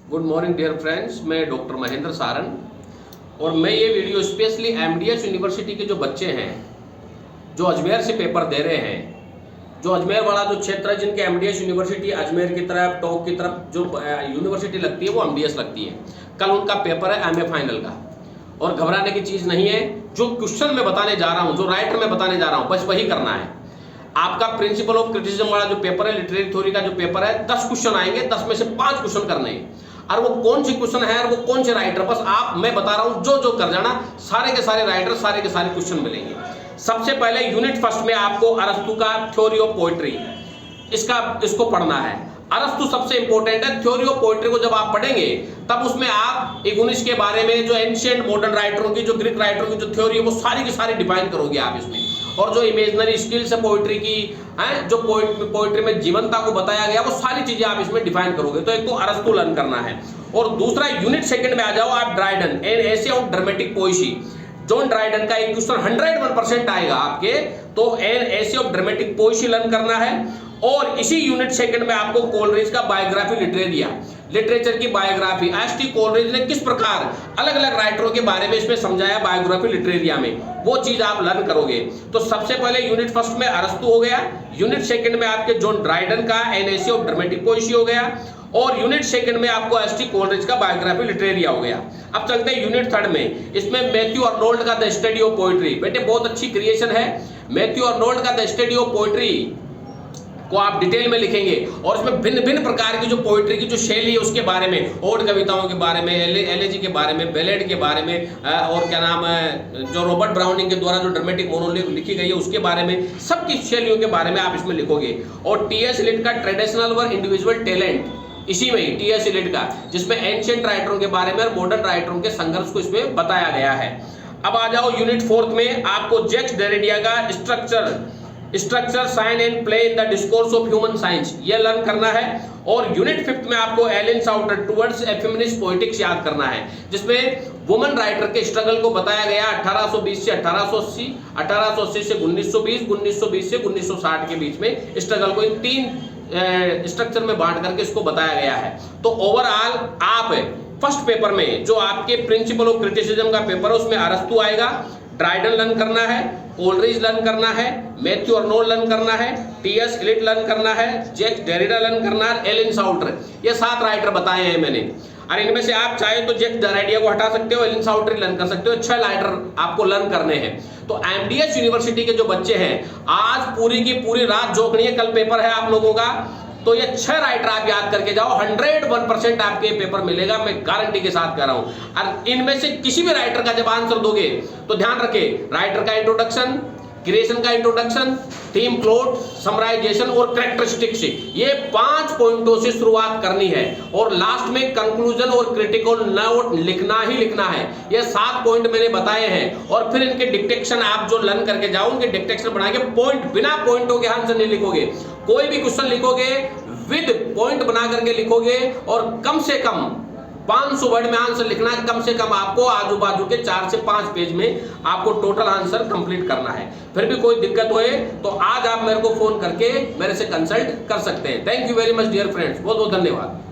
Good morning dear friends, मैं doctor Mahendra Saran और मैं ये वीडियो स्पेशली एमडीएस यूनिवर्सिटी के जो बच्चे हैं जो अजमेर से पेपर दे रहे हैं, जो अजमेर वाला जो क्षेत्र है जिनके एमडीएस यूनिवर्सिटी अजमेर की तरफ टॉप की तरफ जो यूनिवर्सिटी लगती है वो एमडीएस लगती है। कल उनका पेपर है एमए फाइनल का और घबराने की चीज़ नहीं है। जो क्वेश्चन मैं बताने जा रहा हूँ, जो राइटर मैं बताने जा रहा हूँ, बस वही करना है। आपका प्रिंसिपल ऑफ क्रिटिसिज्म वाला जो पेपर है, लिटरेरी थ्योरी का जो पेपर है, 10 क्वेश्चन आएंगे, 10 में से 5 क्वेश्चन करने हैं। और वो कौन सी क्वेश्चन है और वो कौन से राइटर, बस आप मैं बता रहा हूं जो जो कर जाना, सारे के सारे राइटर, सारे के सारे क्वेश्चन मिलेंगे। सबसे पहले यूनिट फर्स्ट में आपको अरस्तु का थ्योरी ऑफ पोएट्री इसको पढ़ना है। अरस्तु सबसे इंपॉर्टेंट है। थ्योरी ऑफ पोएट्री को जब आप पढ़ेंगे तब उसमें आप इगोनिस के बारे में, जो एंशिएंट मॉडर्न राइटरों की, जो ग्रीक राइटरों की जो थ्योरी है वो सारी की सारी डिफाइन करोगे आप इसमें। और जो इमेजिनरी स्किल्स है पोएट्री की, जो पोएट्री में जीवंतता को बताया गया, वो सारी चीजें आप इसमें डिफाइन करोगे। तो एक तो अरस्तु लर्न करना है। और दूसरा यूनिट सेकंड में आ जाओ आप, Dryden an essay of dramatic Poaceae. John Dryden का एक क्वेश्चन 101% आएगा आपके, तो an essay of dramatic Poaceae learn करना है। और इसी यूनिट सेकंड में आपको कोलरिज का बायोग्राफी लिटरेचर की बायोग्राफी, एस.टी. कोलरिज ने किस प्रकार अलग अलग राइटरों के बारे में इसमें समझाया बायोग्राफी लिटरेरिया में, वो चीज आप लर्न करोगे। तो सबसे पहले यूनिट फर्स्ट में अरस्तु हो गया, यूनिट सेकंड में आपके जॉन ड्राइडन का an essay of dramatic Poaceae हो गया, और यूनिट सेकंड में आपको एस.टी. कोलरिज का बायोग्राफी लिटरेरिया हो गया। अब चलते हैं यूनिट थर्ड में। इसमें मैथ्यू अर्नोल्ड का द स्टडी ऑफ पोएट्री, बेटे बहुत अच्छी क्रिएशन है। मैथ्यू अर्नोल्ड का द स्टडी ऑफ पोएट्री को आप डिटेल में लिखेंगे और इसमें भिन्न भिन्न प्रकार की जो पोएट्री की जो शैली है उसके बारे में, ओड कविताओं के बारे में, एलेजी के बारे में, बेलेड के बारे में, और क्या नाम है, जो रॉबर्ट ब्राउनिंग के द्वारा जो ड्रामेटिक मोनोलॉग लिखी गई है उसके बारे में, सबकी शैलियों के बारे में आप इसमें लिखोगे। और टी.एस. इलियट का ट्रेडिशनल व इंडिविजुअल टैलेंट, इसी में ही टी.एस. इलियट का, जिसमें एंशिएंट राइटरों के बारे में और मॉडर्न राइटरों के संघर्ष को इसमें बताया गया है। अब आ जाओ यूनिट फोर्थ में, आपको जैक्स डेरिडा का structure sign and play in the discourse of human science, ये लर्न करना है। और यूनिट फिफ्थ में आपको Elaine Showalter towards a feminist poetics याद करना है, जिसमें वुमेन राइटर के स्ट्रगल को बताया गया 1820 से 1880, 1880 से 1920, 1920 से 1960 के बीच में स्ट्रगल को इन 3 स्ट्रक्चर में बांट करके इसको बताया गया है। तो ओवरऑल आप फर्स्ट पेपर में जो आपके प्रिंसिपल ऑफ क्रिटिसिज्म का पेपर है उसमें अरस्तु आएगा, ड्राइडन लर्न करना है, कोलरिज लर्न करना है, मैथ्यू अर्नोल्ड लर्न करना है, टी.एस. इलियट लर्न करना है, जैक्स डेरिडा लर्न करना है, एलन साउटर, ये 7 राइटर बताए हैं मैंने। और इनमें से आप चाहे तो जैक्स डेरिडा को हटा सकते हो, एलन साउटर लर्न कर सकते हो। 6 राइटर आपको लर्न करने हैं। तो एमडीएस यूनिवर्सिटी के जो बच्चे हैं, आज पूरी की पूरी रात जोखनी है, कल पेपर है आप लोगों का, तो ये 6 राइटर आप याद करके जाओ, 101% आपके पेपर मिलेगा, मैं गारंटी के साथ कह रहा हूं। और इनमें से किसी भी राइटर का जब आंसर दोगे तो ध्यान रखें, राइटर का इंट्रोडक्शन, क्रिएशन का इंट्रोडक्शन, थीम, प्लॉट, समराइजेशन और कैरेक्टरिस्टिक्स, ये 5 पॉइंटों से शुरुआत करनी है। और लास्ट में कंक्लूजन और क्रिटिकल नोट लिखना ही लिखना है। ये 7 पॉइंट मैंने बताए हैं। और फिर इनके डिक्टेशन आप जो लर्न करके जाओ, उनके डिक्टेशन बना के पॉइंट, बिना पॉइंटों के आंसर नहीं लिखोगे। कोई भी क्वेश्चन लिखोगे विद पॉइंट बना करके लिखोगे, और कम से कम 500 वर्ड में आंसर लिखना है। कम से कम आपको आजू बाजू के 4 से 5 पेज में आपको टोटल आंसर कंप्लीट करना है। फिर भी कोई दिक्कत होए तो आज आप मेरे को फोन करके मेरे से कंसल्ट कर सकते हैं। Thank you very much dear friends, बहुत बहुत धन्यवाद।